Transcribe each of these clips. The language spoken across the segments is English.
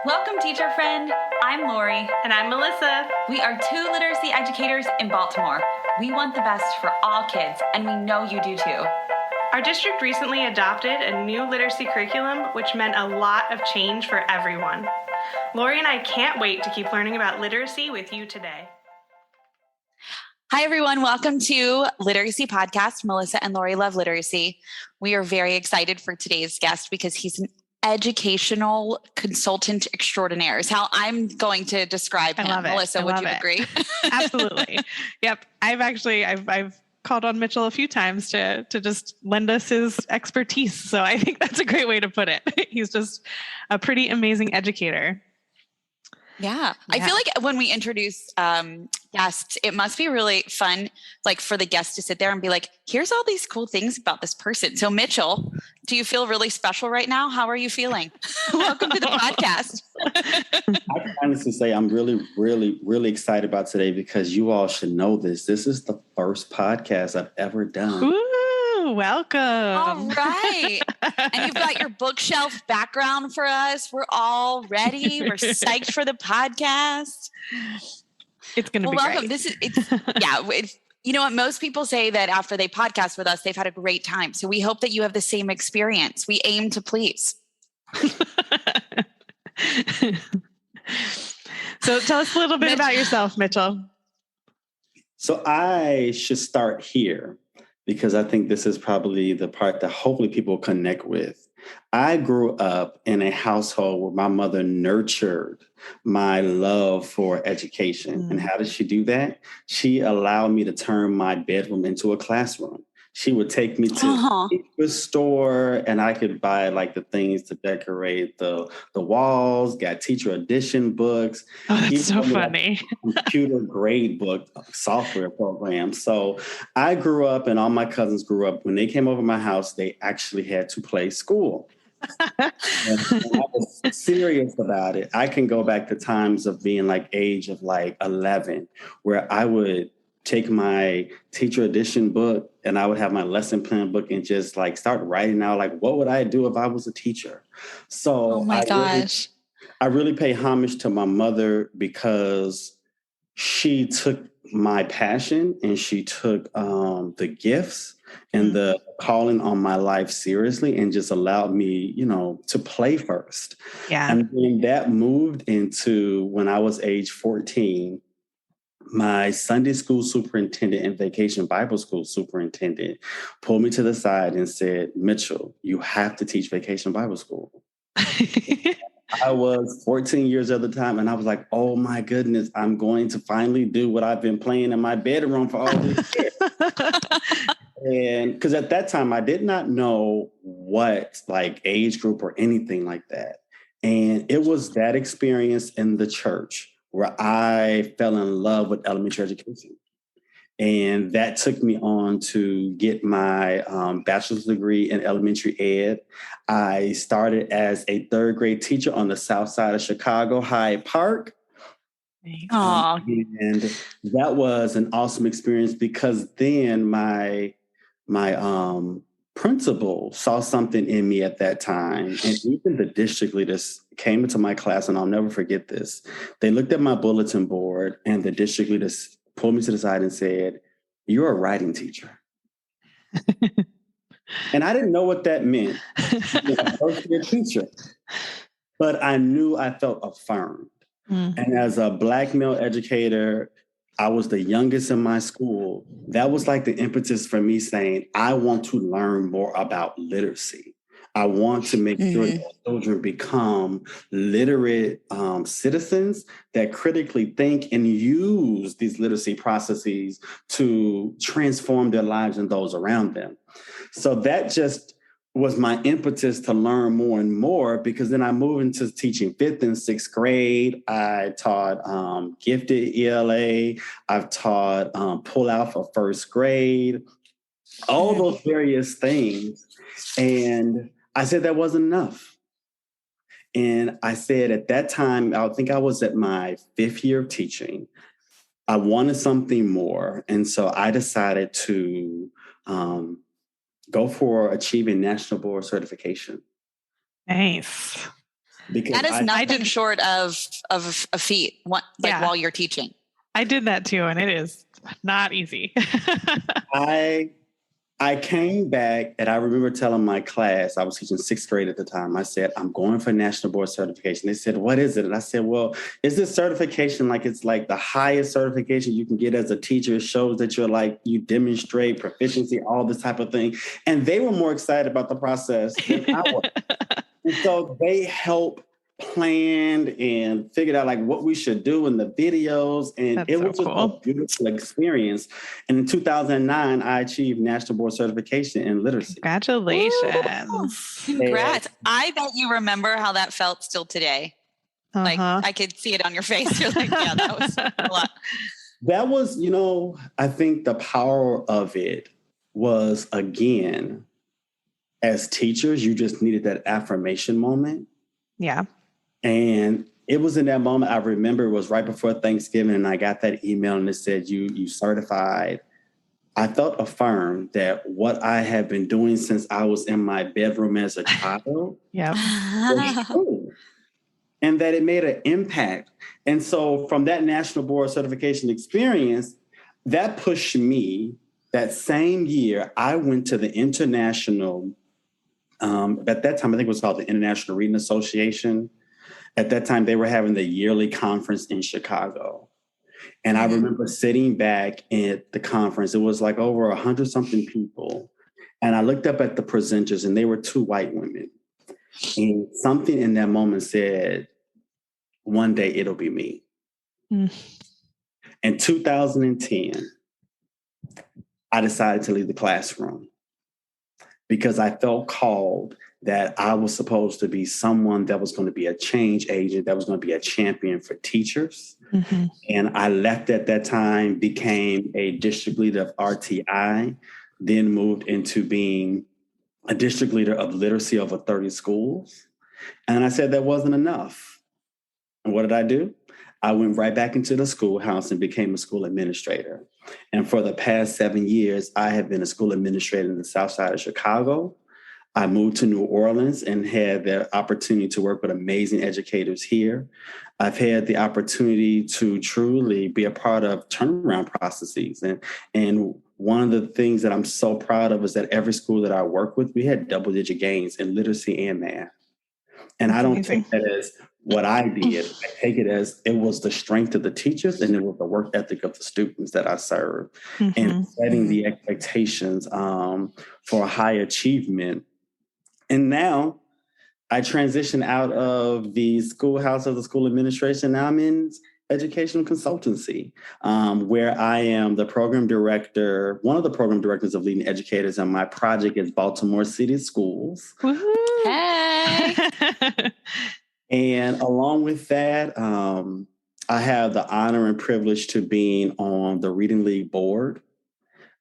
Welcome, teacher friend. I'm Lori. And I'm Melissa. We are two literacy educators in Baltimore. We want the best for all kids, and we know you do too. Our district recently adopted a new literacy curriculum, which meant a lot of change for everyone. Lori and I can't wait to keep learning about literacy with you today. Hi, everyone. Welcome to Literacy Podcast. Melissa and Lori love literacy. We are very excited for today's guest because he's an educational consultant extraordinaire is how I'm going to describe him. I love it. Melissa, would you agree? Absolutely. Yep. I've called on Mitchell a few times to just lend us his expertise. So I think that's a great way to put it. He's just a pretty amazing educator. Yeah. I feel like when we introduce guests, it must be really fun, like for the guest to sit there and be like, here's all these cool things about this person. So Mitchell, do you feel really special right now? How are you feeling? Welcome to the podcast. I can honestly say I'm really, really, really excited about today because you all should know this. This is the first podcast I've ever done. Ooh, welcome. All right. And you've got your bookshelf background for us. We're all ready. We're psyched for the podcast. It's going to be welcome. Great. You know what? Most people say that after they podcast with us, they've had a great time. So we hope that you have the same experience. We aim to please. So tell us a little bit about yourself, Mitchell. So I should start here because I think this is probably the part that hopefully people connect with. I grew up in a household where my mother nurtured my love for education. And how did she do that? She allowed me to turn my bedroom into a classroom. She would take me to the store and I could buy like the things to decorate the walls, got teacher edition books. Oh, that's so funny. Computer grade book software program. So I grew up and all my cousins grew up. When they came over my house, they actually had to play school. And I was serious about it. I can go back to times of being like age of like 11 where I would take my teacher edition book and I would have my lesson plan book and just like start writing out like, what would I do if I was a teacher? So oh my gosh. I really pay homage to my mother because she took my passion and she took the gifts and the calling on my life seriously and just allowed me, to play first. Yeah. And then that moved into when I was age 14, my Sunday school superintendent and vacation Bible school superintendent pulled me to the side and said, Mitchell, you have to teach vacation Bible school. I was 14 years at the time, and I was like, oh, my goodness, I'm going to finally do what I've been playing in my bedroom for all these years. And because at that time, I did not know what like age group or anything like that. And it was that experience in the church where I fell in love with elementary education. And that took me on to get my bachelor's degree in elementary ed. I started as a third grade teacher on the south side of Chicago, Hyde Park. And that was an awesome experience because then my principal saw something in me at that time. And even the district leaders came into my class, and I'll never forget this. They looked at my bulletin board and the district leaders pulled me to the side and said, you're a writing teacher. And I didn't know what that meant. I was a first-year teacher. But I knew I felt affirmed. And as a Black male educator, I was the youngest in my school. That was like the impetus for me saying, I want to learn more about literacy. I want to make sure that children become literate citizens that critically think and use these literacy processes to transform their lives and those around them. So that just was my impetus to learn more and more, because then I moved into teaching 5th and 6th grade. I taught gifted ELA. I've taught pull out for 1st grade, all those various things. And I said that wasn't enough. And I said at that time, I think I was at my 5th year of teaching. I wanted something more. And so I decided to go for achieving National Board certification. Nice. because that is nothing short of a feat, while you're teaching. I did that too, and it is not easy. I came back and I remember telling my class, I was teaching 6th grade at the time. I said, I'm going for national board certification. They said, what is it? And I said, well, is this certification it's like the highest certification you can get as a teacher? It shows that you demonstrate proficiency, all this type of thing. And they were more excited about the process than I was. And so they helped planned and figured out what we should do in the videos. And it was just a beautiful experience. And in 2009, I achieved national board certification in literacy. Congratulations. Ooh, congrats. I bet you remember how that felt still today. I could see it on your face. You're like, yeah, that was a lot. That was, I think the power of it was, again, as teachers, you just needed that affirmation moment. Yeah. And it was in that moment, I remember it was right before Thanksgiving, and I got that email and it said, you certified. I felt affirmed that what I had been doing since I was in my bedroom as a child was true, and that it made an impact. And so from that national board certification experience, that pushed me. That same year, I went to the international, at that time, I think it was called the International Reading Association. At that time, they were having the yearly conference in Chicago. And I remember sitting back at the conference. It was over 100-something people. And I looked up at the presenters, and they were 2 white women. And something in that moment said, one day it'll be me. In 2010, I decided to leave the classroom because I felt called that I was supposed to be someone that was going to be a change agent, that was going to be a champion for teachers. Mm-hmm. And I left at that time, became a district leader of RTI, then moved into being a district leader of literacy over 30 schools. And I said that wasn't enough. And what did I do? I went right back into the schoolhouse and became a school administrator. And for the past 7 years, I have been a school administrator in the South Side of Chicago. I moved to New Orleans and had the opportunity to work with amazing educators here. I've had the opportunity to truly be a part of turnaround processes. And one of the things that I'm so proud of is that every school that I work with, we had double-digit gains in literacy and math. And I don't take that as what I did. I take it as it was the strength of the teachers and it was the work ethic of the students that I served, and setting the expectations for high achievement. And now I transitioned out of the schoolhouse of the school administration. Now I'm in educational consultancy, where I am the program director, one of the program directors of Leading Educators, and my project is Baltimore City Schools. Woo-hoo. Hey! And along with that, I have the honor and privilege to being on the Reading League board.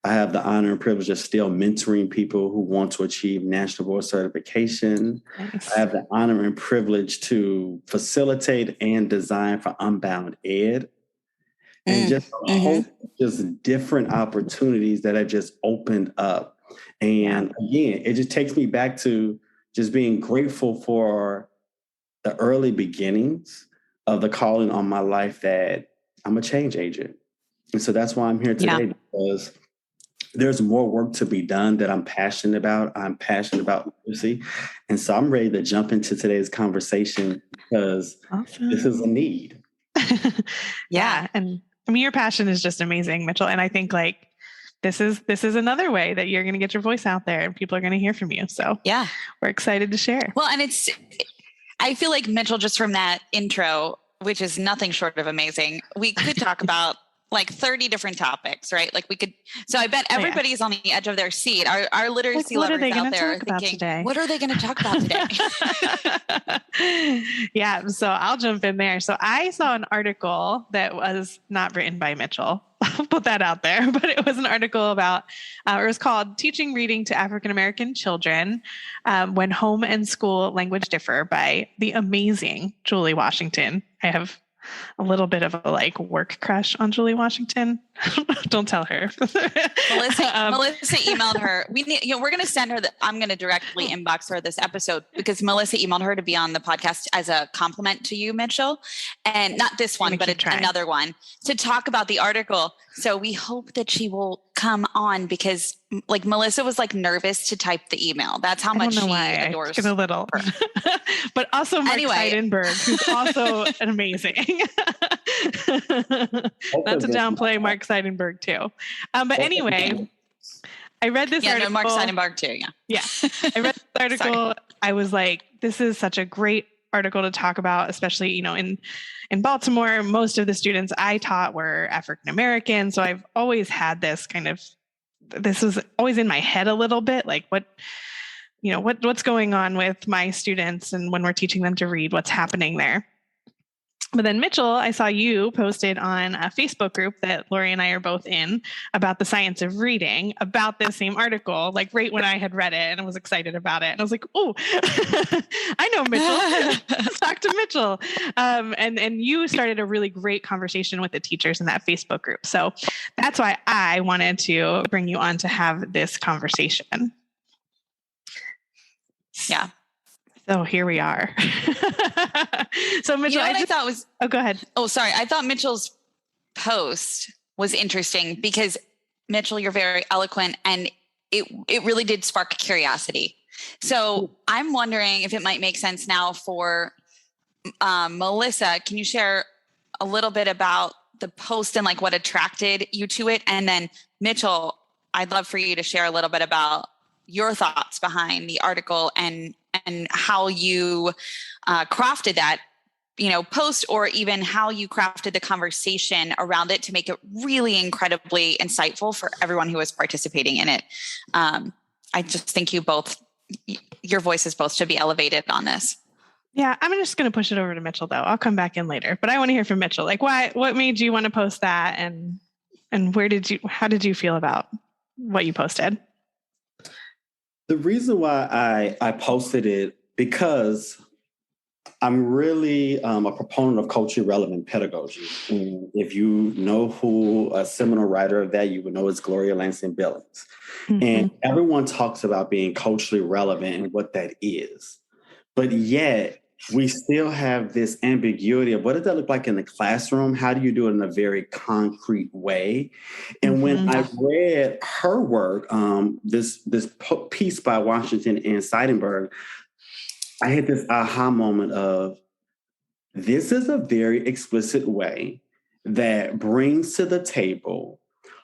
I have the honor and privilege of still mentoring people who want to achieve national board certification. Nice. I have the honor and privilege to facilitate and design for Unbound Ed. And just a whole just different opportunities that have just opened up. And again, it just takes me back to just being grateful for the early beginnings of the calling on my life that I'm a change agent. And so that's why I'm here today, because there's more work to be done that I'm passionate about. I'm passionate about literacy. And so I'm ready to jump into today's conversation because this is a need. Yeah. And I mean, your passion is just amazing, Mitchell. And I think this is another way that you're going to get your voice out there and people are going to hear from you. So yeah, we're excited to share. Well, and I feel like Mitchell, just from that intro, which is nothing short of amazing, we could talk about 30 different topics, right? So I bet everybody's on the edge of their seat. Our literacy lovers out there are thinking, what are they going to talk about today? Yeah, so I'll jump in there. So I saw an article that was not written by Mitchell. I'll put that out there, but it was an article about, it was called Teaching Reading to African-American Children When Home and School Language Differ by the amazing Julie Washington. I have a little bit of a like work crush on Julie Washington. Don't tell her. Melissa emailed her. We're going to send her I'm going to directly inbox her this episode because Melissa emailed her to be on the podcast as a compliment to you, Mitchell, and not this one, but another one to talk about the article. So we hope that she will come on because like Melissa was like nervous to type the email. That's how much she adores her. A little, but also Mark Seidenberg, who's also amazing. Not to downplay Mark Seidenberg too. But anyway, I read this article. Mark Seidenberg too. Yeah. I read this article. I was like, this is such a great article to talk about, especially, in Baltimore, most of the students I taught were African American. So I've always had this was always in my head a little bit, like what's going on with my students and when we're teaching them to read, what's happening there. But then Mitchell, I saw you posted on a Facebook group that Lori and I are both in about the science of reading about this same article, like right when I had read it and I was excited about it. And I was like, oh, I know Mitchell. Let's talk to Mitchell. And you started a really great conversation with the teachers in that Facebook group. So that's why I wanted to bring you on to have this conversation. Yeah. So here we are. So Mitchell, I thought was, oh, go ahead. Oh, sorry. I thought Mitchell's post was interesting because Mitchell, you're very eloquent and it really did spark curiosity. So I'm wondering if it might make sense now for Melissa, can you share a little bit about the post and like what attracted you to it? And then Mitchell, I'd love for you to share a little bit about your thoughts behind the article and how you crafted that, post, or even how you crafted the conversation around it to make it really incredibly insightful for everyone who was participating in it. I just think your voices both should be elevated on this. Yeah, I'm just going to push it over to Mitchell though. I'll come back in later, but I want to hear from Mitchell. Like what made you want to post that and how did you feel about what you posted? The reason why I posted it, because I'm really a proponent of culturally relevant pedagogy. And if you know who a seminal writer of that, you would know it's Gloria Ladson-Billings. Mm-hmm. And everyone talks about being culturally relevant and what that is. But yet we still have this ambiguity of what does that look like in the classroom? How do you do it in a very concrete way? And when I read her work, this piece by Washington and Seidenberg, I had this aha moment of this is a very explicit way that brings to the table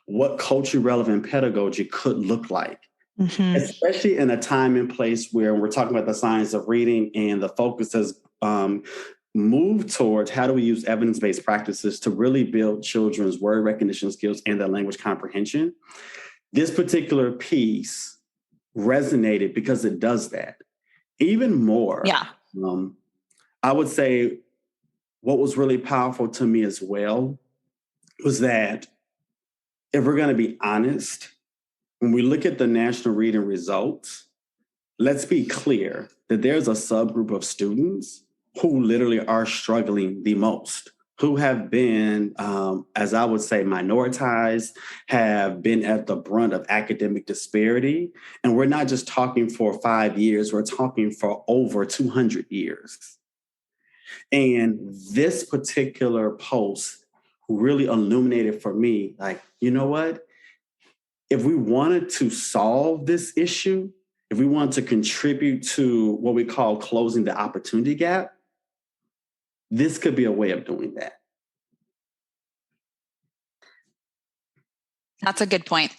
what culturally relevant pedagogy could look like. Mm-hmm. Especially in a time and place where we're talking about the science of reading and the focus has moved towards how do we use evidence-based practices to really build children's word recognition skills and their language comprehension. This particular piece resonated because it does that. Even more, I would say what was really powerful to me as well was that if we're going to be honest, when we look at the national reading results, let's be clear that there's a subgroup of students who literally are struggling the most, who have been, as I would say, minoritized, have been at the brunt of academic disparity. And we're not just talking for 5 years, we're talking for over 200 years. And this particular post really illuminated for me, like, you know what? If we wanted to solve this issue, if we wanted to contribute to what we call closing the opportunity gap, this could be a way of doing that. That's a good point.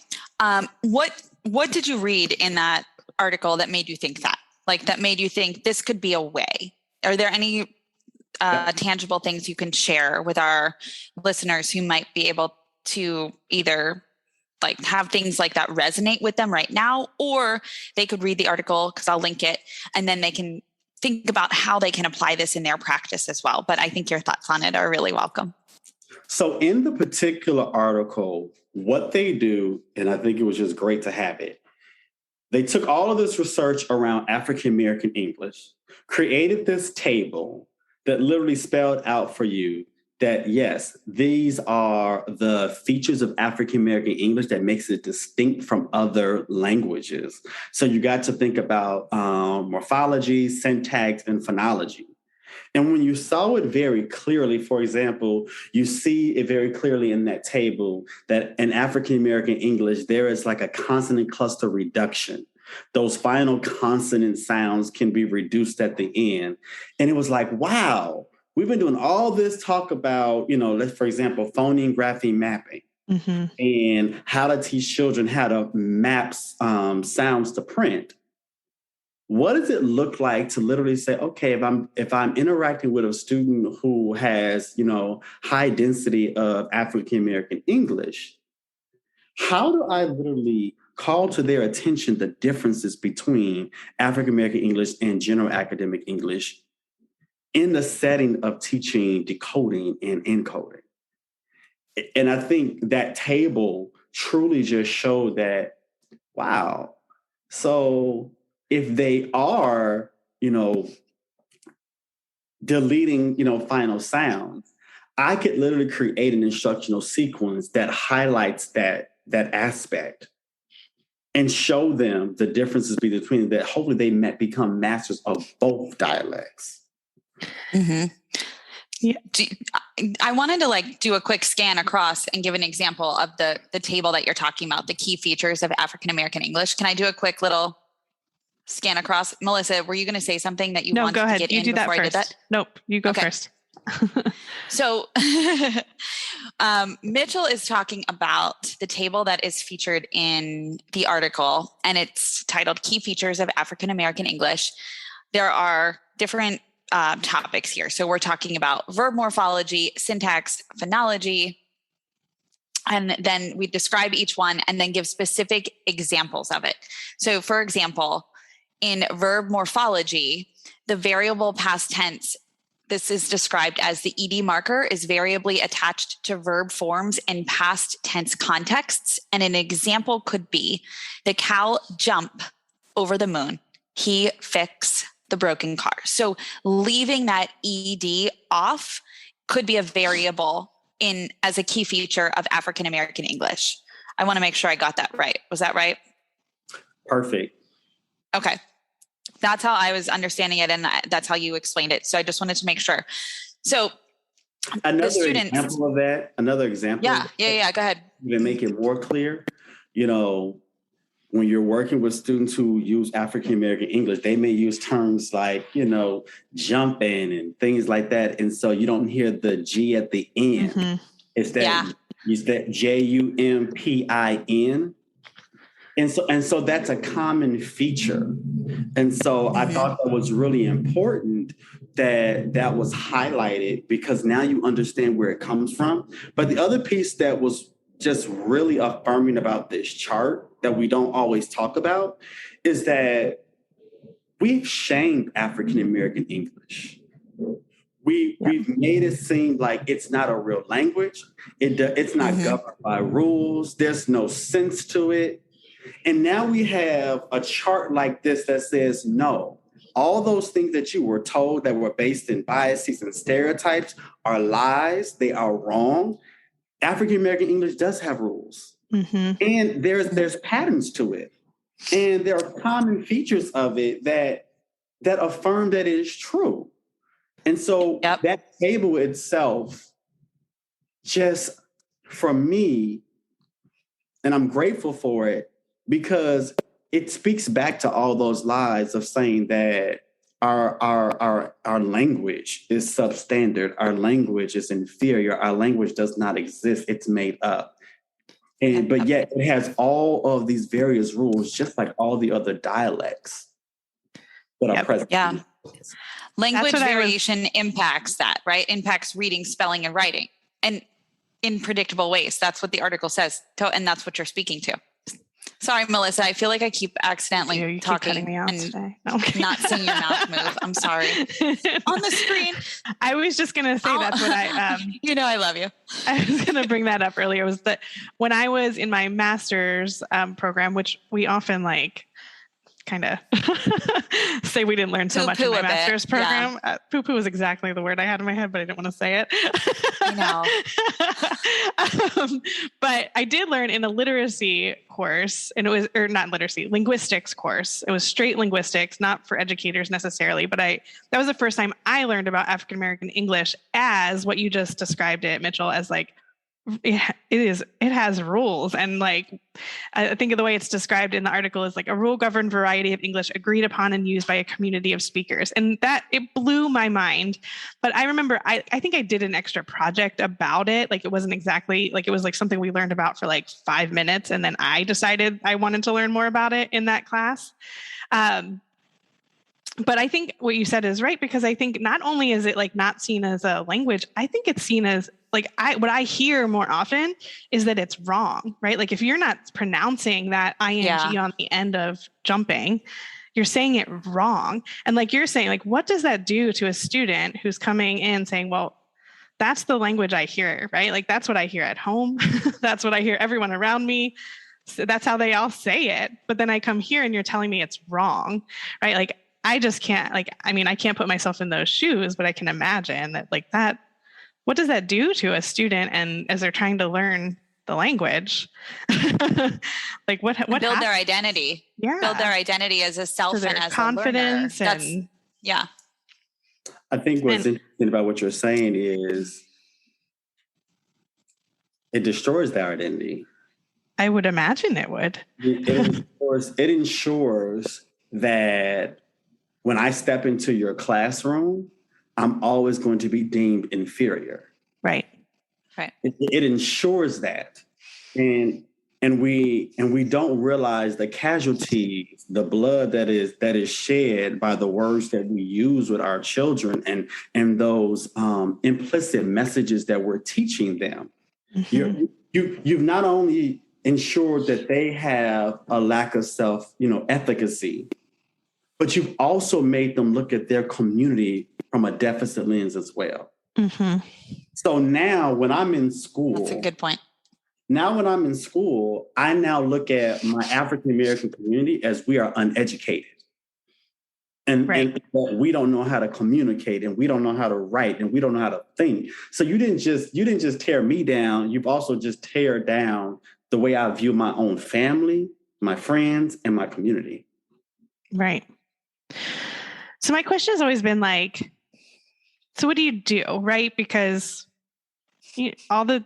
What did you read in that article that made you think that? Like that made you think this could be a way? Are there any tangible things you can share with our listeners who might be able to either like have things like that resonate with them right now, or they could read the article because I'll link it and then they can think about how they can apply this in their practice as well. But I think your thoughts on it are really welcome. So in the particular article, what they do, and I think it was just great to have it, they took all of this research around African American English, created this table that literally spelled out for you that yes, these are the features of African American English that makes it distinct from other languages. So you got to think about morphology, syntax, and phonology. And when you saw it very clearly, for example, you see it very clearly in that table that in African American English, there is like a consonant cluster reduction. Those final consonant sounds can be reduced at the end. And it was like, wow, we've been doing all this talk about, let's, for example, phoneme grapheme mapping and how to teach children how to map sounds to print. What does it look like to literally say, okay, if I'm interacting with a student who has, high density of African American English, how do I literally call to their attention the differences between African American English and general academic English in the setting of teaching decoding and encoding? And I think that table truly just showed that, wow, so if they are, deleting, final sounds, I could literally create an instructional sequence that highlights that aspect and show them the differences between that. Hopefully they become masters of both dialects. Mm-hmm. Yeah. I wanted to do a quick scan across and give an example of the table that you're talking about, the key features of African American English. Can I do a quick little scan across? Melissa, were you going to say something that you wanted to get in before I did that? Nope, you go first. So Mitchell is talking about the table that is featured in the article, and it's titled Key Features of African American English. There are different topics here. So we're talking about verb morphology, syntax, phonology, and then we describe each one and then give specific examples of it. So for example, in verb morphology, the variable past tense, this is described as the ed marker is variably attached to verb forms in past tense contexts. And an example could be the cow jump over the moon. He fix the broken car. So leaving that ed off could be a variable as a key feature of African American English. I want to make sure I got that right. Was that right? Perfect. Okay. That's how I was understanding it, and that's how you explained it. So I just wanted to make sure. So another example of that. Yeah. Go ahead. To make it more clear, when you're working with students who use African American English, they may use terms like, jumping and things like that. And so you don't hear the G at the end. Mm-hmm. It's that JUMPIN. And so that's a common feature. And so I thought that was really important that was highlighted, because now you understand where it comes from. But the other piece that was just really affirming about this chart that we don't always talk about is that we've shamed African American English. We've made it seem like it's not a real language. It's not governed by rules. There's no sense to it. And now we have a chart like this that says, no, all those things that you were told that were based in biases and stereotypes are lies. They are wrong. African American English does have rules. Mm-hmm. And there's patterns to it. And there are common features of it that affirm that it is true. And so that table itself, just for me, and I'm grateful for it, because it speaks back to all those lies of saying that our language is substandard, our language is inferior, our language does not exist, it's made up. But yet it has all of these various rules, just like all the other dialects that are present. Yeah. Language variation impacts that, right? Impacts reading, spelling, and writing, and in predictable ways. That's what the article says, and that's what you're speaking to. Sorry, Melissa. I feel like I keep accidentally talking me out and today. not seeing your mouth move. I'm sorry. On the screen. I was just going to say that's what I... I love you. I was going to bring that up earlier, was that when I was in my master's program, which we often kind of say we didn't learn so much in my master's program. Yeah. Poo-poo was exactly the word I had in my head, but I didn't want to say it. I know. But I did learn in a literacy course, and it was, or not literacy, linguistics course. It was straight linguistics, not for educators necessarily, but that was the first time I learned about African-American English as what you just described it, Mitchell, as like, it has rules. And like, I think of the way it's described in the article is like a rule governed variety of English agreed upon and used by a community of speakers. And that, it blew my mind. But I remember, I think I did an extra project about it. Like it wasn't exactly like, it was like something we learned about for like 5 minutes. And then I decided I wanted to learn more about it in that class. But I think what you said is right, because I think not only is it like not seen as a language, I think it's seen as like, what I hear more often is that it's wrong, right? Like if you're not pronouncing that ing on the end of jumping, you're saying it wrong. And like you're saying, like, what does that do to a student who's coming in saying, well, that's the language I hear, right? Like that's what I hear at home. That's what I hear everyone around me. So that's how they all say it. But then I come here and you're telling me it's wrong, right? Like, I just can't, like, I mean, I can't put myself in those shoes, but I can imagine that, like, that, what does that do to a student? And as they're trying to learn the language, like what build their identity, build their identity as a self and as confidence a learner. And I think what's interesting about what you're saying is it destroys their identity. I would imagine it would. It ensures that when I step into your classroom, I'm always going to be deemed inferior. Right. It ensures that. And we don't realize the casualties, the blood that is shed by the words that we use with our children and those implicit messages that we're teaching them. Mm-hmm. You've not only ensured that they have a lack of efficacy, but you've also made them look at their community from a deficit lens as well. Mm-hmm. So now when I'm in school... That's a good point. Now when I'm in school, I now look at my African-American community as we are uneducated. And we don't know how to communicate, and we don't know how to write, and we don't know how to think. So you didn't just tear me down, you've also just tear down the way I view my own family, my friends, and my community. Right. So my question has always been like, so what do you do, right? Because all the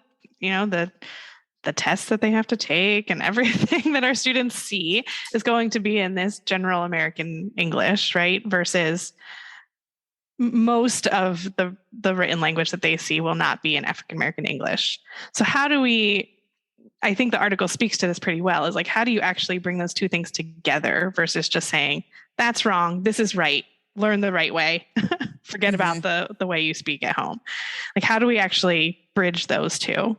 tests that they have to take and everything that our students see is going to be in this general American English, right? Versus most of the written language that they see will not be in African American English. So how do we, I think the article speaks to this pretty well, is like, how do you actually bring those two things together versus just saying, that's wrong, this is right, learn the right way, forget about the way you speak at home. Like, how do we actually bridge those two?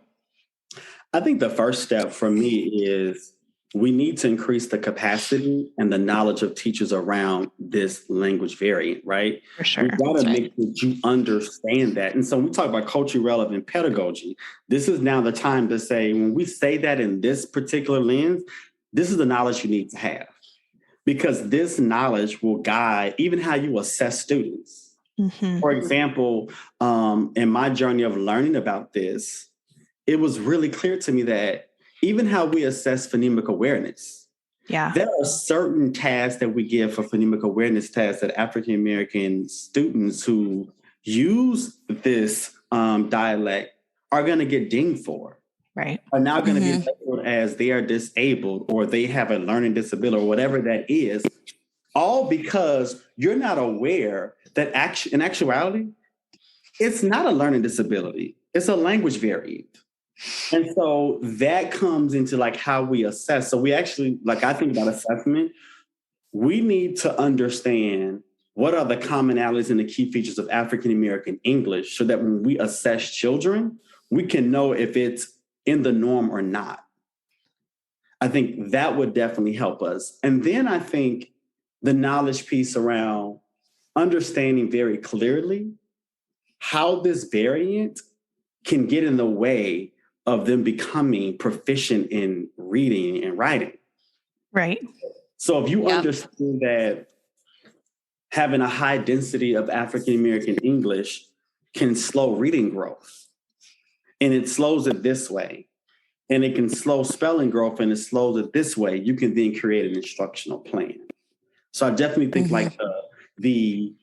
I think the first step for me is we need to increase the capacity and the knowledge of teachers around this language variant, right? For sure. We've got to make sure you understand that. And so when we talk about culturally relevant pedagogy, this is now the time to say, when we say that in this particular lens, this is the knowledge you need to have. Because this knowledge will guide even how you assess students. Mm-hmm. For example, in my journey of learning about this, it was really clear to me that even how we assess phonemic awareness, there are certain tasks that we give for phonemic awareness tests that African-American students who use this dialect are going to get dinged for. Right. Are now going to be labeled as they are disabled or they have a learning disability or whatever that is, all because you're not aware that in actuality, it's not a learning disability. It's a language variant. And so that comes into like how we assess. So we actually, like I think about assessment, we need to understand what are the commonalities and the key features of African-American English so that when we assess children, we can know if it's in the norm or not. I think that would definitely help us. And then I think the knowledge piece around understanding very clearly how this variant can get in the way of them becoming proficient in reading and writing. Right. So if you understand that having a high density of African American English can slow reading growth, and it slows it this way, and it can slow spelling growth and it slows it this way, you can then create an instructional plan. So I definitely think like the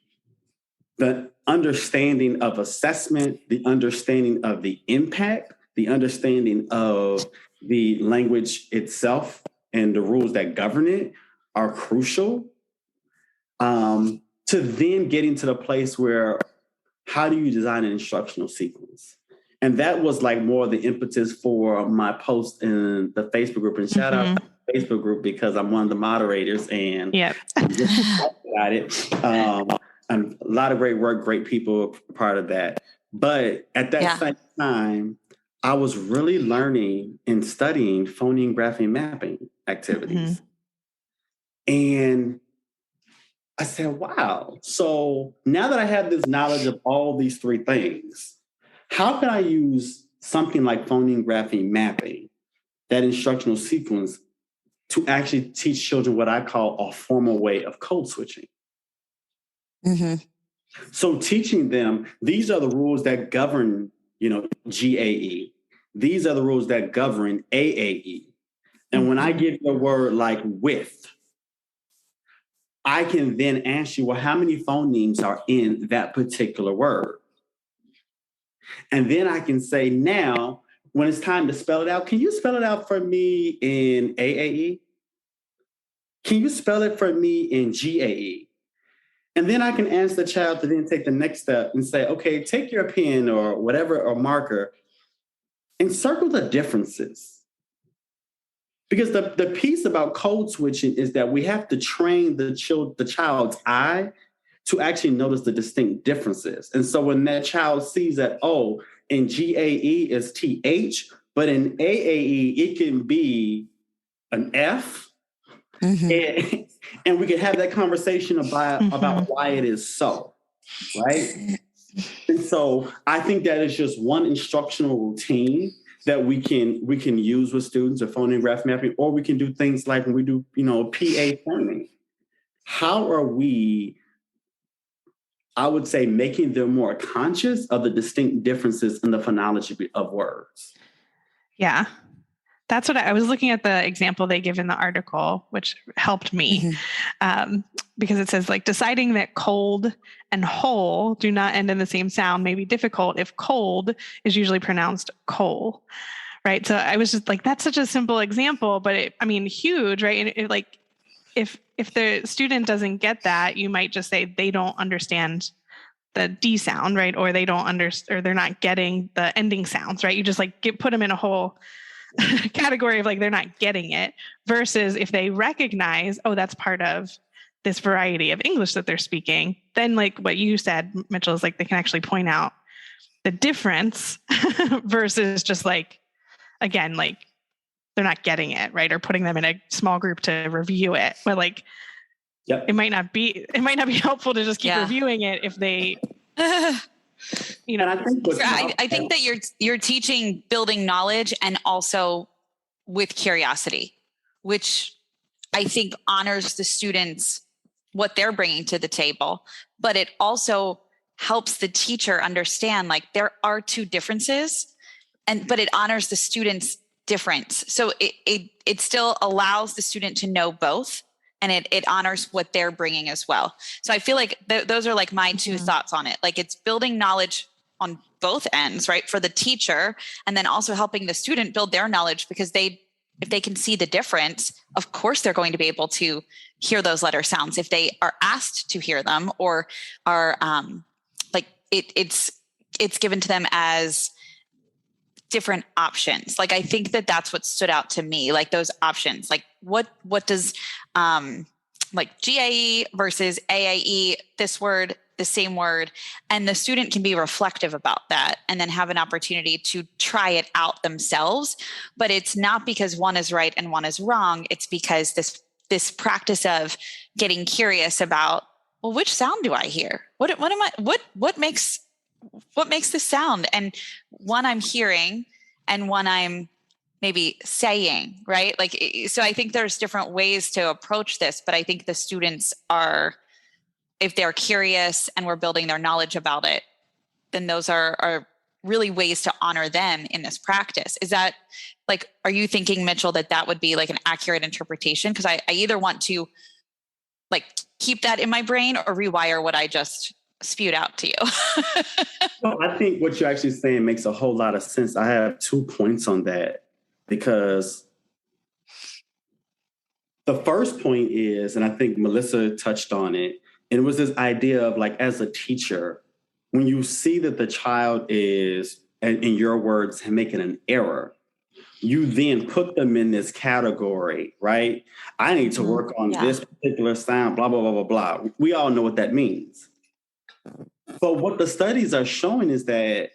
understanding of assessment, the understanding of the impact, the understanding of the language itself and the rules that govern it are crucial to then getting to the place where how do you design an instructional sequence? And that was like more the impetus for my post in the Facebook group. And shout out to the Facebook group because I'm one of the moderators and about it. And a lot of great work, great people part of that. But at that same time, I was really learning and studying phoneme, grapheme, mapping activities. And I said, wow. So now that I have this knowledge of all these three things, how can I use something like phoneme, grapheme, mapping, that instructional sequence, to actually teach children what I call a formal way of code switching? So teaching them, these are the rules that govern, GAE. These are the rules that govern AAE. And when I give you a word like with, I can then ask you, well, how many phonemes are in that particular word? And then I can say, now, when it's time to spell it out, can you spell it out for me in AAE? Can you spell it for me in GAE? And then I can ask the child to then take the next step and say, okay, take your pen or whatever, or marker, and circle the differences. Because the piece about code switching is that we have to train the child's eye to actually notice the distinct differences. And so when that child sees that, oh, in GAE is TH, but in AAE, it can be an F. And we can have that conversation about why it is so, right? And so I think that is just one instructional routine that we can use with students, or phoneme graph mapping, or we can do things like when we do, PA training. How are we, I would say, making them more conscious of the distinct differences in the phonology of words? Yeah. That's what I was looking at, the example they give in the article, which helped me because it says, like, deciding that cold and whole do not end in the same sound may be difficult if cold is usually pronounced coal, right? So I was just like, that's such a simple example, but huge, right? And like, if the student doesn't get that, you might just say they don't understand the D sound, right? Or they don't understand, or they're not getting the ending sounds, right? You just like put them in a whole category of like, they're not getting it, versus if they recognize, oh, that's part of this variety of English that they're speaking, then like what you said, Mitchell, is like they can actually point out the difference versus just like, again, like they're not getting it, right? Or putting them in a small group to review it. But like, it might not be helpful to just keep reviewing it if they And I think that you're teaching building knowledge and also with curiosity, which I think honors the students, what they're bringing to the table, but it also helps the teacher understand, like, there are two differences, but it honors the student's difference. So it still allows the student to know both, and it honors what they're bringing as well. So I feel like those are like my two thoughts on it. Like, it's building knowledge on both ends, right? For the teacher, and then also helping the student build their knowledge, because if they can see the difference, of course, they're going to be able to hear those letter sounds if they are asked to hear them, or are it's given to them as different options. Like, I think that's what stood out to me, like those options, like what does like GAE versus AAE, this word, the same word, and the student can be reflective about that and then have an opportunity to try it out themselves. But it's not because one is right and one is wrong. It's because this practice of getting curious about, well, which sound do I hear? What makes this sound? And one I'm hearing and one I'm maybe saying, right? Like, so I think there's different ways to approach this, but I think the students are, if they're curious and we're building their knowledge about it, then those are really ways to honor them in this practice. Is that like, are you thinking, Mitchell, that would be like an accurate interpretation? Because I either want to like keep that in my brain or rewire what I just spewed out to you. No, I think what you're actually saying makes a whole lot of sense. I have 2 points on that, because the first point is, and I think Melissa touched on it, and it was this idea of like, as a teacher, when you see that the child is, in your words, making an error, you then put them in this category, right? I need to work on this particular sound, blah, blah, blah, blah, blah. We all know what that means. But what the studies are showing is that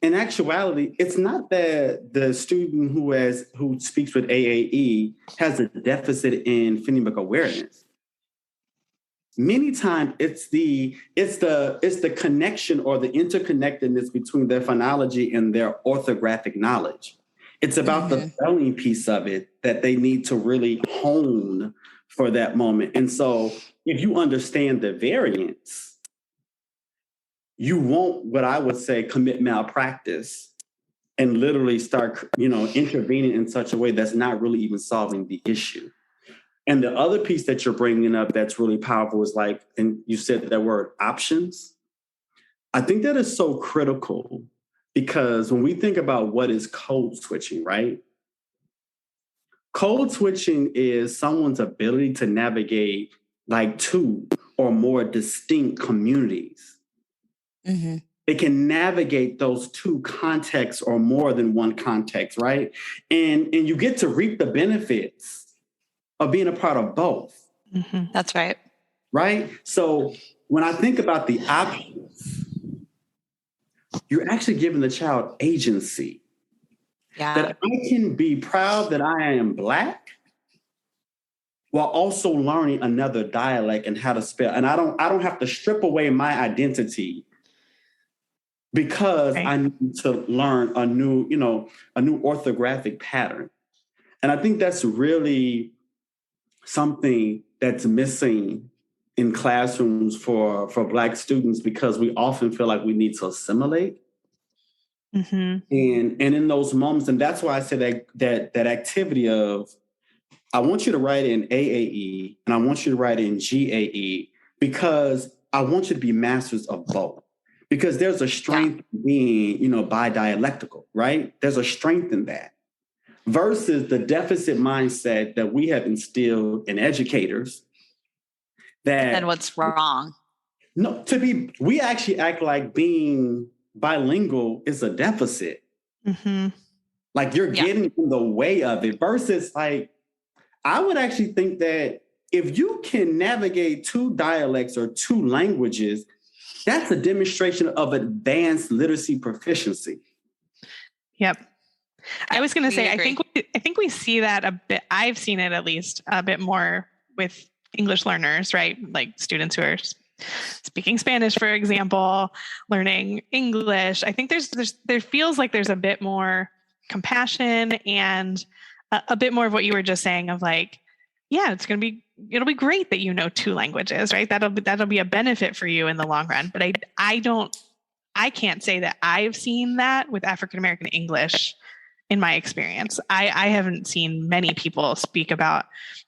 in actuality, it's not that the student who speaks with AAE has a deficit in phonemic awareness. Many times it's the connection or the interconnectedness between their phonology and their orthographic knowledge. It's about the spelling piece of it that they need to really hone for that moment. And so if you understand the variance, you won't, what I would say, commit malpractice and literally start, intervening in such a way that's not really even solving the issue. And the other piece that you're bringing up that's really powerful is like, and you said that word, options. I think that is so critical, because when we think about what is code switching, right? Code switching is someone's ability to navigate like 2 or more distinct communities. Mm-hmm. They can navigate those 2 contexts or more than one context, right? And you get to reap the benefits of being a part of both. Mm-hmm. That's right. Right? So when I think about the options, you're actually giving the child agency. Yeah. That I can be proud that I am Black while also learning another dialect and how to spell. And I don't have to strip away my identity because I need to learn a new orthographic pattern. And I think that's really something that's missing in classrooms for Black students, because we often feel like we need to assimilate. Mm-hmm. And in those moments, and that's why I say that activity of, I want you to write in AAE and I want you to write in GAE, because I want you to be masters of both. Because there's a strength in being, bidialectical, right? There's a strength in that. Versus the deficit mindset that we have instilled in educators. And what's wrong? No, we actually act like being bilingual is a deficit. Mm-hmm. Like you're getting in the way of it. Versus like, I would actually think that if you can navigate 2 dialects or 2 languages, that's a demonstration of advanced literacy proficiency. Yep. I was going to say, I think we see that a bit. I've seen it at least a bit more with English learners, right? Like students who are speaking Spanish, for example, learning English. I think there feels like there's a bit more compassion and a bit more of what you were just saying of like, yeah, it'll be great that you know 2 languages, right? That'll be a benefit for you in the long run. But I can't say that I've seen that with African American English in my experience. I haven't seen many people speak about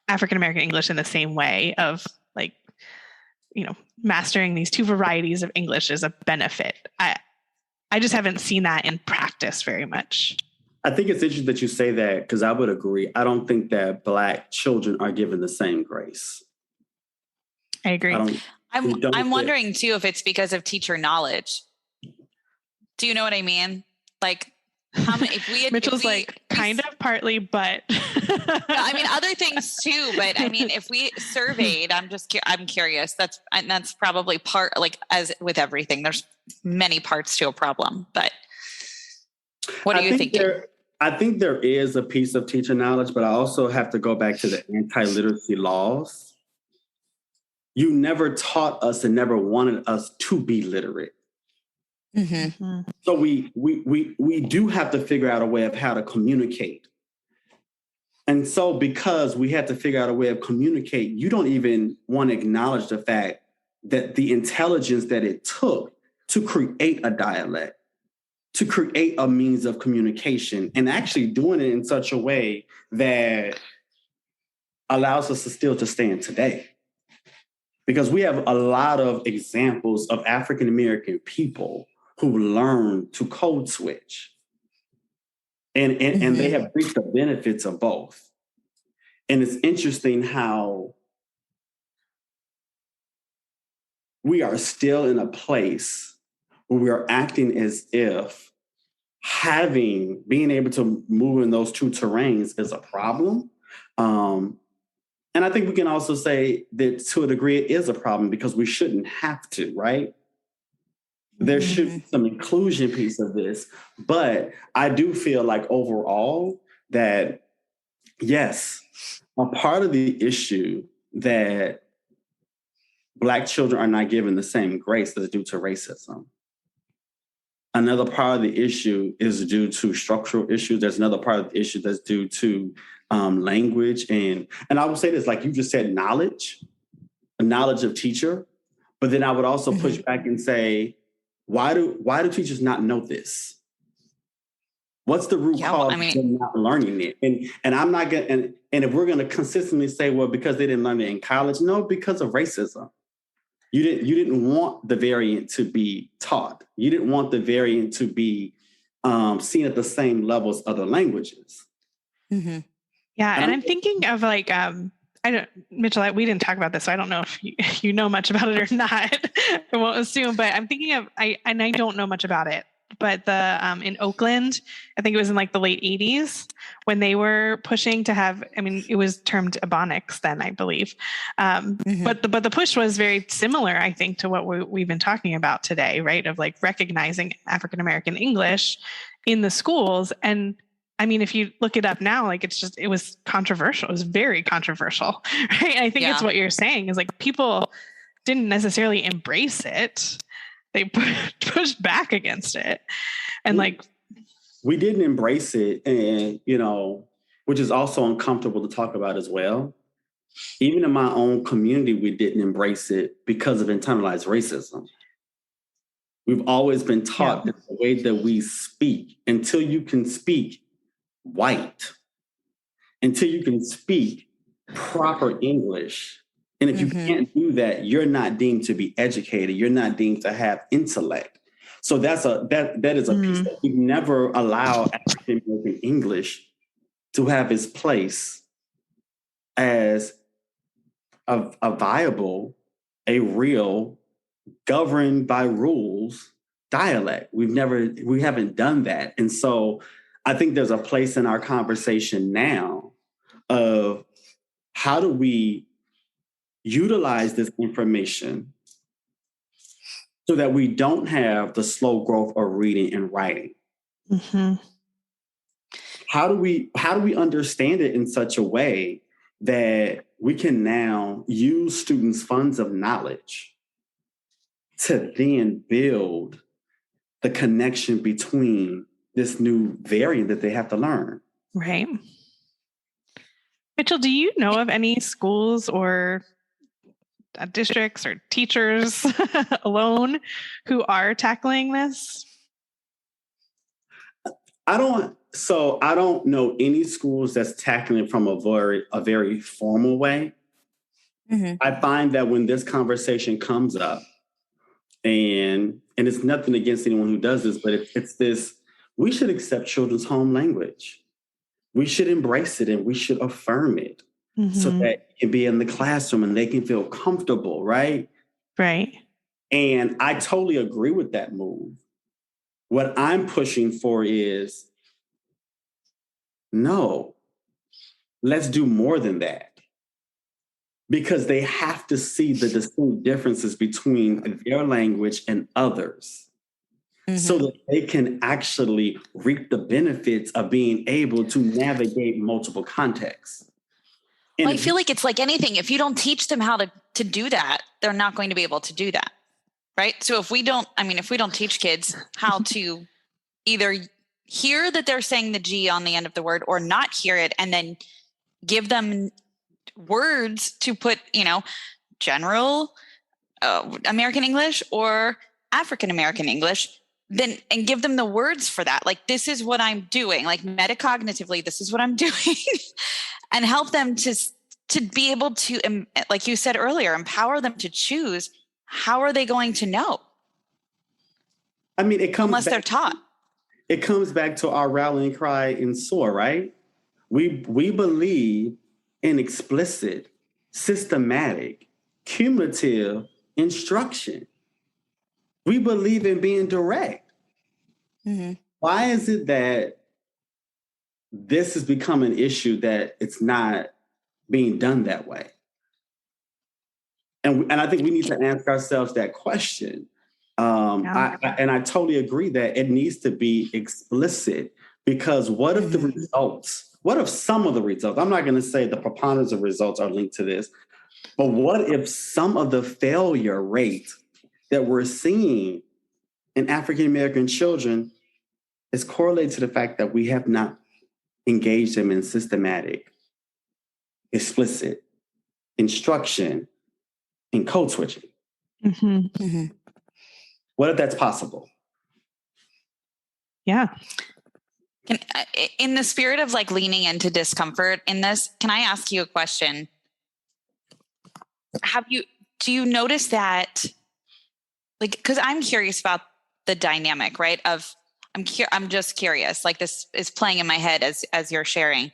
African American English in the same way of like, mastering these 2 varieties of English is a benefit. I just haven't seen that in practice very much. I think it's interesting that you say that, because I would agree. I don't think that Black children are given the same grace. I agree. I'm wondering too if it's because of teacher knowledge. Do you know what I mean? Like, how many? Mitchell's kind of partly, but I mean other things too. But I mean, if we surveyed, I'm curious. That's probably part, like as with everything, there's many parts to a problem. But what are you thinking? I think there is a piece of teacher knowledge, but I also have to go back to the anti-literacy laws. You never taught us and never wanted us to be literate. Mm-hmm. So we do have to figure out a way of how to communicate And so because we had to figure out a way of communicate, you don't even want to acknowledge the fact that the intelligence that it took to create a dialect, to create a means of communication, and actually doing it in such a way that allows us to still to stand today. Because we have a lot of examples of African-American people who learned to code switch. And they have reaped the benefits of both. And it's interesting how we are still in a place where we are acting as if being able to move in those two terrains is a problem. And I think we can also say that to a degree it is a problem because we shouldn't have to, right? There should be some inclusion piece of this. But I do feel like overall that, yes, a part of the issue that Black children are not given the same grace is due to racism. Another part of the issue is due to structural issues. There's another part of the issue that's due to language. And I would say this, like you just said, knowledge of teacher. But then I would also push back and say, why do teachers not know this? What's the root cause of them not learning it? And I'm not gonna, and if we're gonna consistently say, well, because they didn't learn it in college, no, because of racism. You didn't want the variant to be taught. You didn't want the variant to be seen at the same level as other languages. Mm-hmm. Yeah, and I'm thinking of like Mitchell, we didn't talk about this, so I don't know if you know much about it or not. I won't assume, but I'm thinking of I don't know much about it. But in Oakland, I think it was in like the late 80s when they were pushing to have, it was termed Ebonics then, I believe. But the push was very similar, I think, to what we've been talking about today, right? Of like recognizing African-American English in the schools. And if you look it up now, like it was controversial. It was very controversial, right? I think it's what you're saying is like people didn't necessarily embrace it. They pushed back against it. And we didn't embrace it. And, which is also uncomfortable to talk about as well. Even in my own community, we didn't embrace it because of internalized racism. We've always been taught that the way that we speak, until you can speak white, until you can speak proper English. And if you can't do that, you're not deemed to be educated. You're not deemed to have intellect. So that is a piece that we never allow African American English to have its place as a viable, a real, governed by rules dialect. We haven't done that. And so I think there's a place in our conversation now of how do we utilize this information so that we don't have the slow growth of reading and writing. Mm-hmm. How do we understand it in such a way that we can now use students' funds of knowledge to then build the connection between this new variant that they have to learn? Right. Mitchell, do you know of any schools or districts or teachers alone who are tackling this? I don't know any schools that's tackling it from a very formal way. Mm-hmm. I find that when this conversation comes up, and it's nothing against anyone who does this, but it's this, we should accept children's home language. We should embrace it and we should affirm it. So that it can be in the classroom and they can feel comfortable, right? Right. And I totally agree with that move. What I'm pushing for is, no, let's do more than that. Because they have to see the distinct differences between their language and others. So that they can actually reap the benefits of being able to navigate multiple contexts. Well, I feel like it's like anything. If you don't teach them how to do that, they're not going to be able to do that. Right. So if we don't teach kids how to either hear that they're saying the G on the end of the word or not hear it, and then give them words to put, general American English or African American English, then and give them the words for that. Like, this is what I'm doing, like metacognitively, this is what I'm doing, and help them to be able to, like you said earlier, empower them to choose. How are they going to know? I mean, unless they're taught. It comes back to our rallying cry in SOAR, right? We believe in explicit, systematic, cumulative instruction. We believe in being direct. Mm-hmm. Why is it that this has become an issue that it's not being done that way? And I think we need to ask ourselves that question. I totally agree that it needs to be explicit, because what if the results, what if some of the results, I'm not going to say the preponderance of results are linked to this, but what if some of the failure rate that we're seeing in African-American children is correlated to the fact that we have not engaged them in systematic, explicit instruction in code switching? Mm-hmm. Mm-hmm. What if that's possible? Yeah. In the spirit of like leaning into discomfort in this, can I ask you a question? Do you notice that, like, because I'm curious about the dynamic, right? I'm just curious, like this is playing in my head as you're sharing.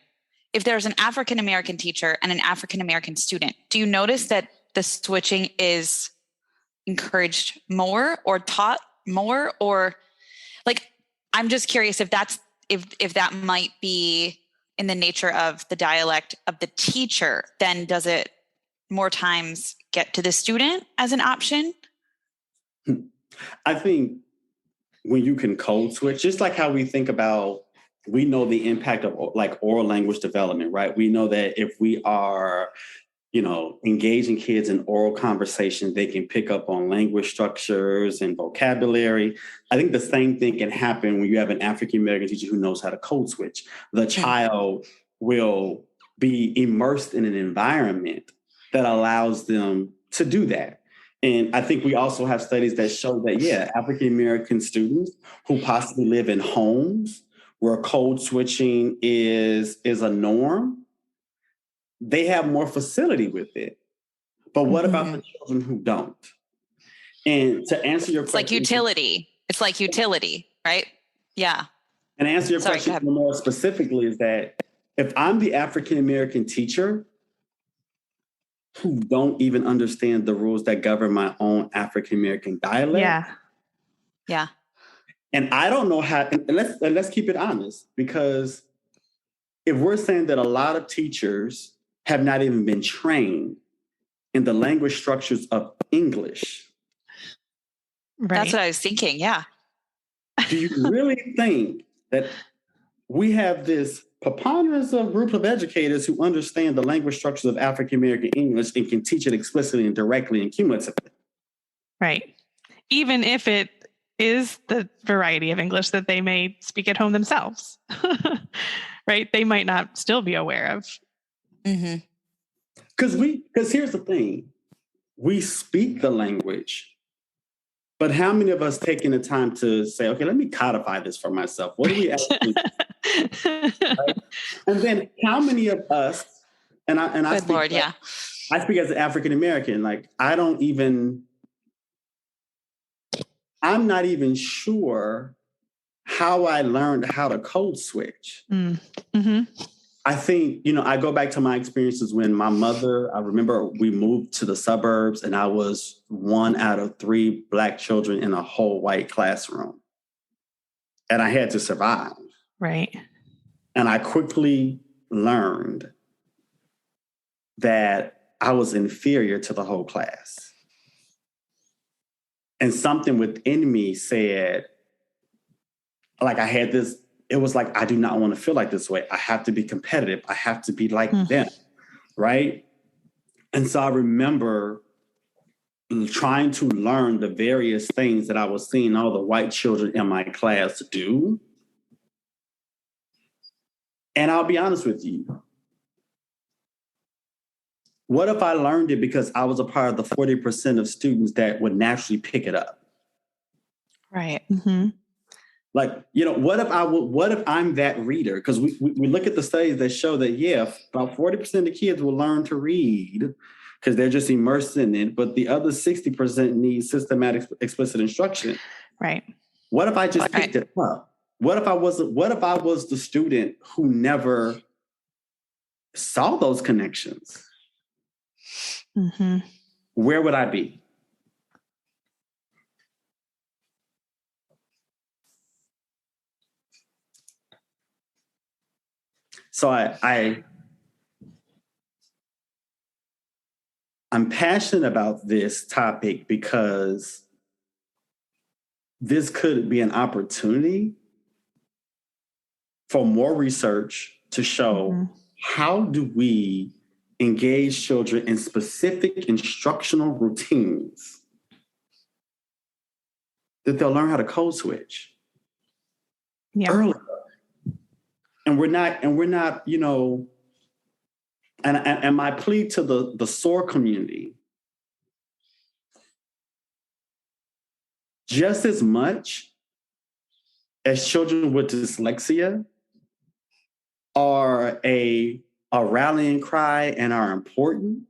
If there's an African-American teacher and an African-American student, do you notice that the switching is encouraged more or taught more? Or like, I'm just curious if that's, if that might be in the nature of the dialect of the teacher, then does it more times get to the student as an option? I think when you can code switch, just like how we think about, we know the impact of like oral language development, right? We know that if we are, engaging kids in oral conversation, they can pick up on language structures and vocabulary. I think the same thing can happen when you have an African-American teacher who knows how to code switch. The child will be immersed in an environment that allows them to do that. And I think we also have studies that show that, African-American students who possibly live in homes where code switching is a norm, they have more facility with it. But what about the children who don't? And to answer your question... It's like utility, right? Yeah. And answer your question more specifically is that if I'm the African-American teacher who don't even understand the rules that govern my own African-American dialect... Yeah. And I don't know how... And let's keep it honest, because if we're saying that a lot of teachers have not even been trained in the language structures of English. Right. That's what I was thinking, yeah. Do you really think that we have this preponderance of group of educators who understand the language structures of African-American English and can teach it explicitly and directly and cumulatively? Right. Even if it is the variety of English that they may speak at home themselves, right? They might not still be aware of. Mm-hmm. Because here's the thing, we speak the language, but how many of us taking the time to say, okay, let me codify this for myself? What do we actually do? Right? And then how many of us, and I speak, Lord, yeah. I speak as an African-American, like I'm not even sure how I learned how to code switch. Mm-hmm. I think, I go back to my experiences when my mother, I remember we moved to the suburbs and I was one out of 3 Black children in a whole white classroom. And I had to survive. Right. And I quickly learned that I was inferior to the whole class. And something within me said, like I had this, it was like, I do not want to feel like this way. I have to be competitive. I have to be like them, right? And so I remember trying to learn the various things that I was seeing all the white children in my class do. And I'll be honest with you, What if I learned it because I was a part of the 40% of students that would naturally pick it up? Right. Mm-hmm. Like, what if I'm that reader? Because we look at the studies that show that, yeah, about 40% of kids will learn to read because they're just immersed in it, but the other 60% need systematic explicit instruction. Right. What if I just picked it up? What if I was the student who never saw those connections? Mm-hmm. Where would I be? So I'm passionate about this topic because this could be an opportunity for more research to show how do we engage children in specific instructional routines that they'll learn how to code switch earlier. And we're not, and my plea to the SOAR community, just as much as children with dyslexia are a rallying cry and are important,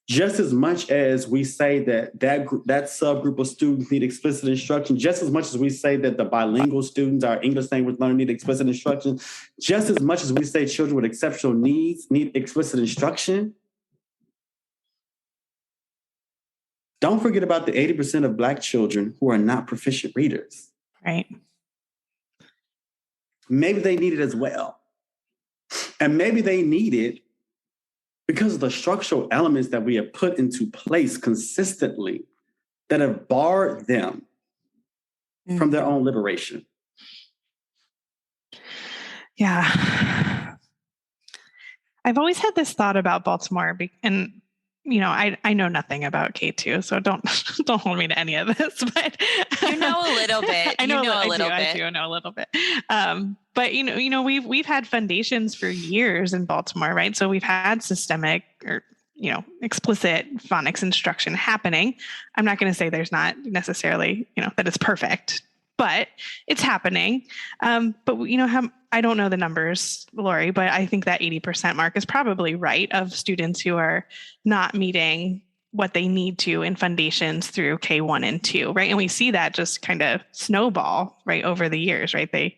just as much as we say that subgroup of students need explicit instruction, just as much as we say that the bilingual students, our English language learners need explicit instruction, just as much as we say children with exceptional needs need explicit instruction, don't forget about the 80% of Black children who are not proficient readers. Right. Maybe they need it as well. And maybe they need it because of the structural elements that we have put into place consistently that have barred them from their own liberation. Yeah. I've always had this thought about Baltimore, and I know nothing about K2, so don't hold me to any of this. But you know a little bit. I do know a little bit. But we've had foundations for years in Baltimore, right? So we've had systemic or explicit phonics instruction happening. I'm not going to say there's not necessarily that it's perfect, but it's happening. But I don't know the numbers, Lori, but I think that 80% mark is probably right of students who are not meeting what they need to in foundations through K1 and 2, right? And we see that just kind of snowball right over the years, right? They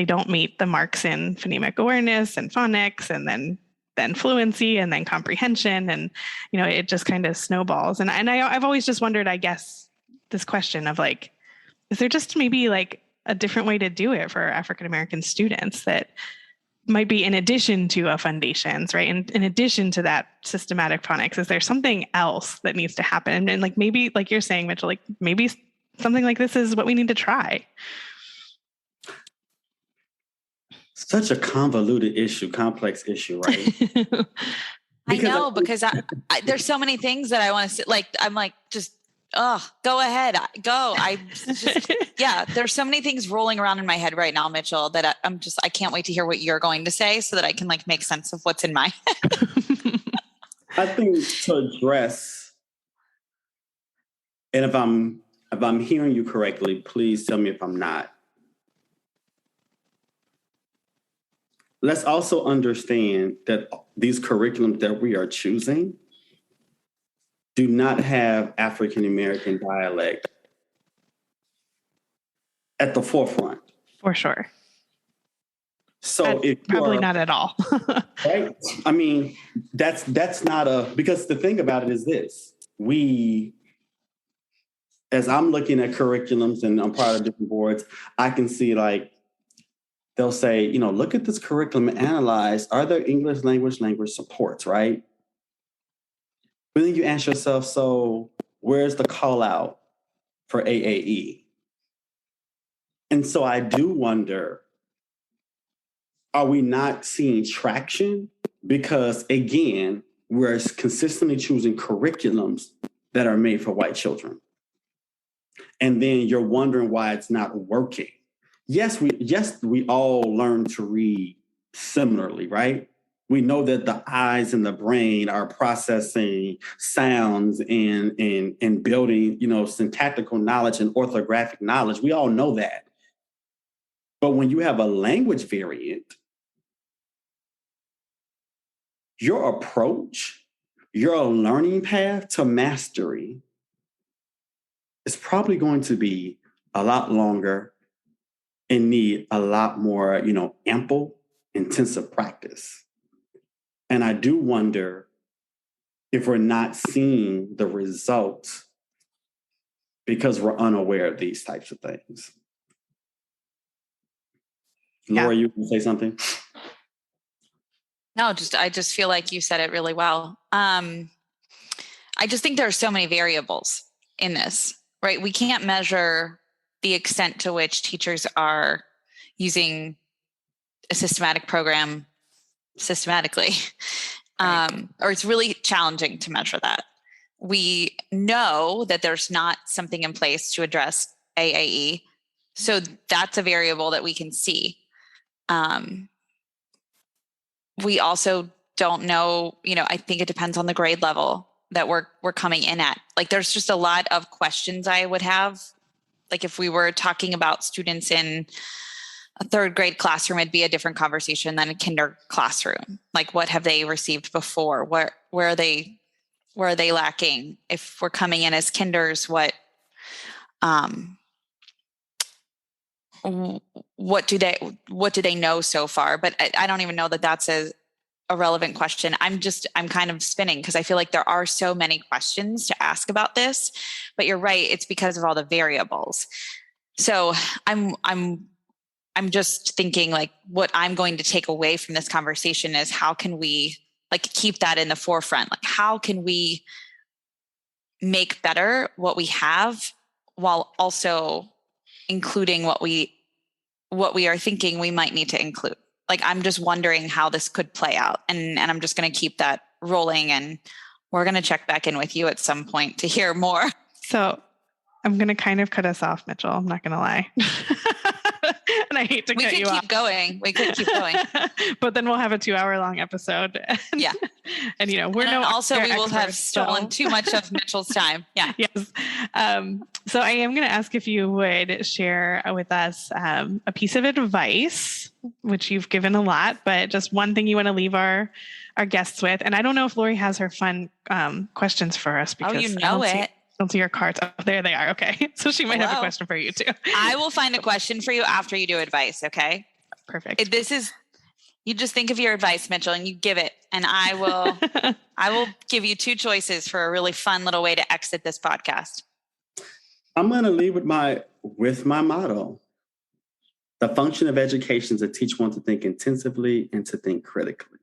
don't meet the marks in phonemic awareness and phonics, and then fluency, and then comprehension, and it just kind of snowballs. And I've always just wondered, I guess, this question of like, is there just maybe like a different way to do it for African American students that might be in addition to a foundations, right? And in addition to that systematic phonics, is there something else that needs to happen? And like maybe, like you're saying, Mitchell, like maybe something like this is what we need to try. Such a convoluted issue, complex issue, right? I know, because there's so many things that I want to say. Like, I'm like, just, go ahead, go. There's so many things rolling around in my head right now, Mitchell, that I can't wait to hear what you're going to say so that I can like make sense of what's in my head. I think to address, and if I'm hearing you correctly, please tell me if I'm not. Let's also understand that these curriculums that we are choosing do not have African American dialect at the forefront. For sure. So if probably not at all. Right? I mean, that's not because the thing about it is this. As I'm looking at curriculums and I'm part of different boards, I can see like, they'll say, look at this curriculum and analyze, are there English language supports, right? But then you ask yourself, so where's the call out for AAE? And so I do wonder, are we not seeing traction? Because again, we're consistently choosing curriculums that are made for white children. And then you're wondering why it's not working. Yes, we all learn to read similarly, right? We know that the eyes and the brain are processing sounds and building, syntactical knowledge and orthographic knowledge. We all know that. But when you have a language variant, your approach, your learning path to mastery is probably going to be a lot longer and need a lot more, ample, intensive practice. And I do wonder if we're not seeing the results because we're unaware of these types of things. Laura, you can say something? No, I just feel like you said it really well. I just think there are so many variables in this, right? We can't measure the extent to which teachers are using a systematic program systematically. Right. Or it's really challenging to measure that. We know that there's not something in place to address AAE. So that's a variable that we can see. We also don't know, I think it depends on the grade level that we're coming in at. Like there's just a lot of questions I would have. Like if we were talking about students in a third grade classroom, it'd be a different conversation than a kinder classroom. Like what have they received before? Where are they lacking? If we're coming in as kinders, what do they know so far? But I don't even know that that's a relevant question. I'm kind of spinning because I feel like there are so many questions to ask about this, but you're right. It's because of all the variables. So I'm just thinking like what I'm going to take away from this conversation is how can we like keep that in the forefront? Like how can we make better what we have while also including what we are thinking we might need to include? Like I'm just wondering how this could play out, and I'm just going to keep that rolling, and we're going to check back in with you at some point to hear more. So I'm going to kind of cut us off, Mitchell. I'm not going to lie. And I hate to cut you off. We could keep going. But then we'll have a 2-hour-long episode. Yeah. And, we will have stolen too much of Mitchell's time. Yeah. Yes. So I am going to ask if you would share with us a piece of advice, which you've given a lot, but just one thing you want to leave our guests with. And I don't know if Lori has her fun questions for us because I don't see your cards. Oh, there they are. Okay. So she might have a question for you too. I will find a question for you after you do advice. Okay. Perfect. You just think of your advice, Mitchell, and you give it. And I will give you 2 choices for a really fun little way to exit this podcast. I'm going to leave with my motto. The function of education is to teach one to think intensively and to think critically.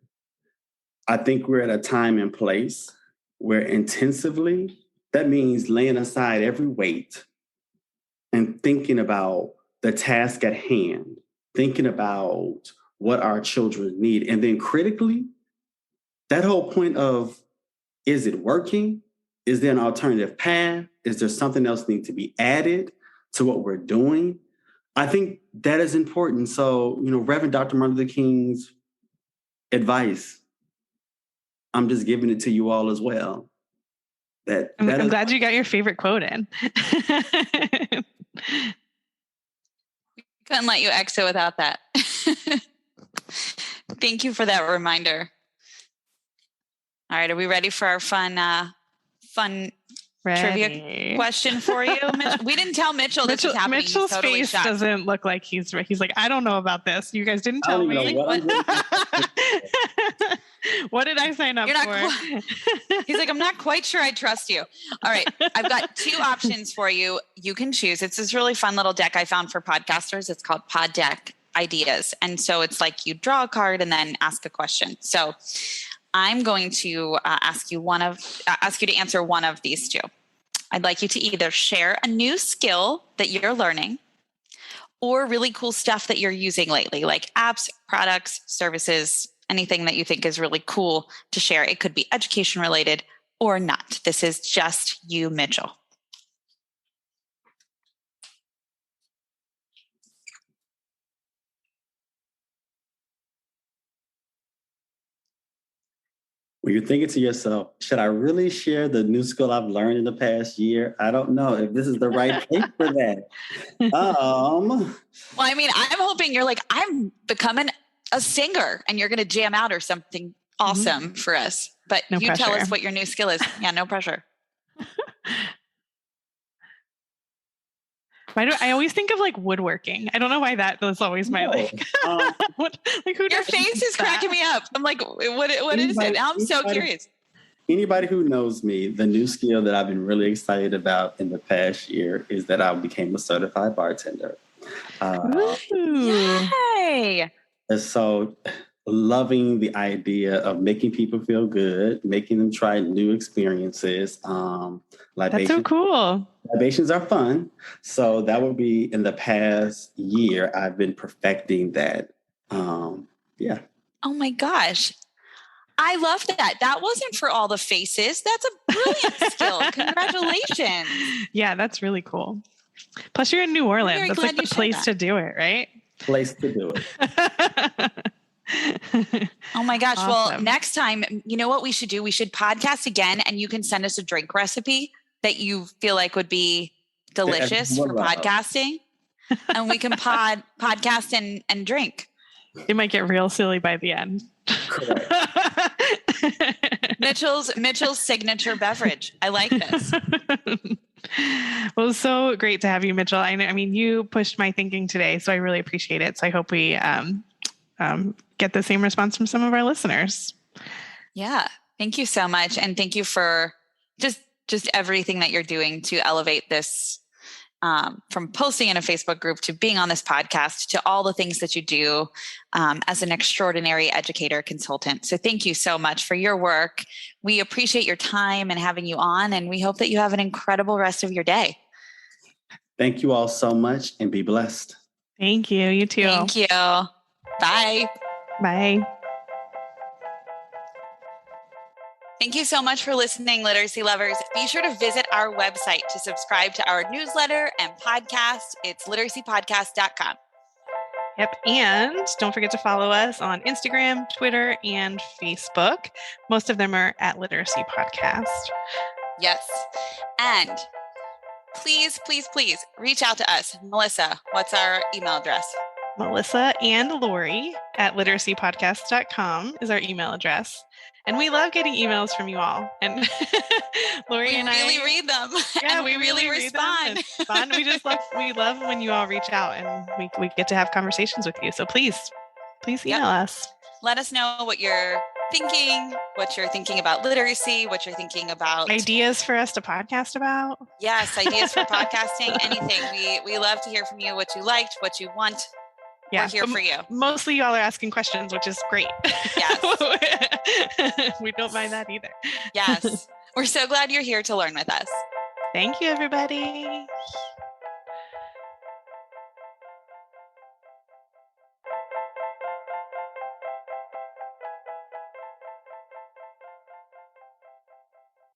I think we're at a time and place where intensively, that means laying aside every weight and thinking about the task at hand, thinking about what our children need. And then critically, that whole point of, is it working? Is there an alternative path? Is there something else need to be added to what we're doing? I think that is important. So, Reverend Dr. Martin Luther King's advice, I'm just giving it to you all as well. I'm glad you got your favorite quote in. Couldn't let you exit without that. Thank you for that reminder. All right, are we ready for our fun trivia question for you? We didn't tell Mitchell this was happening. Mitchell's totally face shocked. Doesn't look like he's like, I don't know about this. You guys didn't tell me. What did I sign up for? He's like, I'm not quite sure I trust you. All right. I've got 2 options for you. You can choose. It's this really fun little deck I found for podcasters. It's called Pod Deck Ideas. And so it's like you draw a card and then ask a question. So I'm going to ask you to answer one of these 2. I'd like you to either share a new skill that you're learning or really cool stuff that you're using lately, like apps, products, services, anything that you think is really cool to share. It could be education related or not. This is just you, Mitchell. when you're thinking to yourself, should I really share the new skill I've learned in the past year? I don't know if this is the right place for that. Well, I mean, I'm hoping you're like, I'm becoming a singer and you're going to jam out or something awesome for us. But No you pressure. tell us what your new skill is. Yeah, no pressure. Why do I always think of like woodworking? I don't know why that was always my like. Like who? Your does face is that? cracking me up. I'm like, what is it? Now I'm so curious. Anybody who knows me, the new skill that I've been really excited about in the past year is that I became a certified bartender. Ooh. Yay! And so loving the idea of making people feel good, making them try new experiences. That's so cool. Libations are fun. So that would be in the past year, I've been perfecting that. Yeah. Oh my gosh. I love that. That wasn't for all the faces. That's a brilliant skill. Congratulations. Yeah, that's really cool. Plus, you're in New Orleans. very That's glad like the you shared place that. to do it, right? Place to do it. Oh my gosh. Well, Awesome. next time, you know what we should do? We should podcast again and you can send us a drink recipe that you feel like would be delicious for everyone loves. podcasting. And we can podcast and drink. It might get real silly by the end. Correct. Mitchell's signature beverage. I like this. Well, it was so great to have you, Mitchell. I mean, you pushed my thinking today, so I really appreciate it. So I hope we get the same response from some of our listeners. Yeah. Thank you so much. And thank you for just everything that you're doing to elevate this, from posting in a Facebook group to being on this podcast to all the things that you do as an extraordinary educator consultant. So thank you so much for your work. We appreciate your time and having you on, and we hope that you have an incredible rest of your day. Thank you all so much and be blessed. Thank you. You too. Thank you. Bye. Bye. Thank you so much for listening, literacy lovers. Be sure to visit our website to subscribe to our newsletter and podcast. It's literacypodcast.com. Yep. And don't forget to follow us on Instagram, Twitter, and Facebook. Most of them are at Literacy Podcast. Yes. And please, please, please reach out to us. Melissa, what's our email address? Melissa and Lori at literacypodcast.com is our email address. And we love getting emails from you all. And Lori We and really I read them. yeah, and we really read them, and respond. it's fun. We love when you all reach out and we get to have conversations with you. So please email us. Let us know what you're thinking about literacy, what you're thinking about Ideas for us to podcast about. Yes, ideas for podcasting, anything. We love to hear from you, what you liked, what you want. Yeah, We're here for you. Mostly y'all are asking questions, which is great. Yes. We don't mind that either. Yes. We're so glad you're here to learn with us. Thank you, everybody.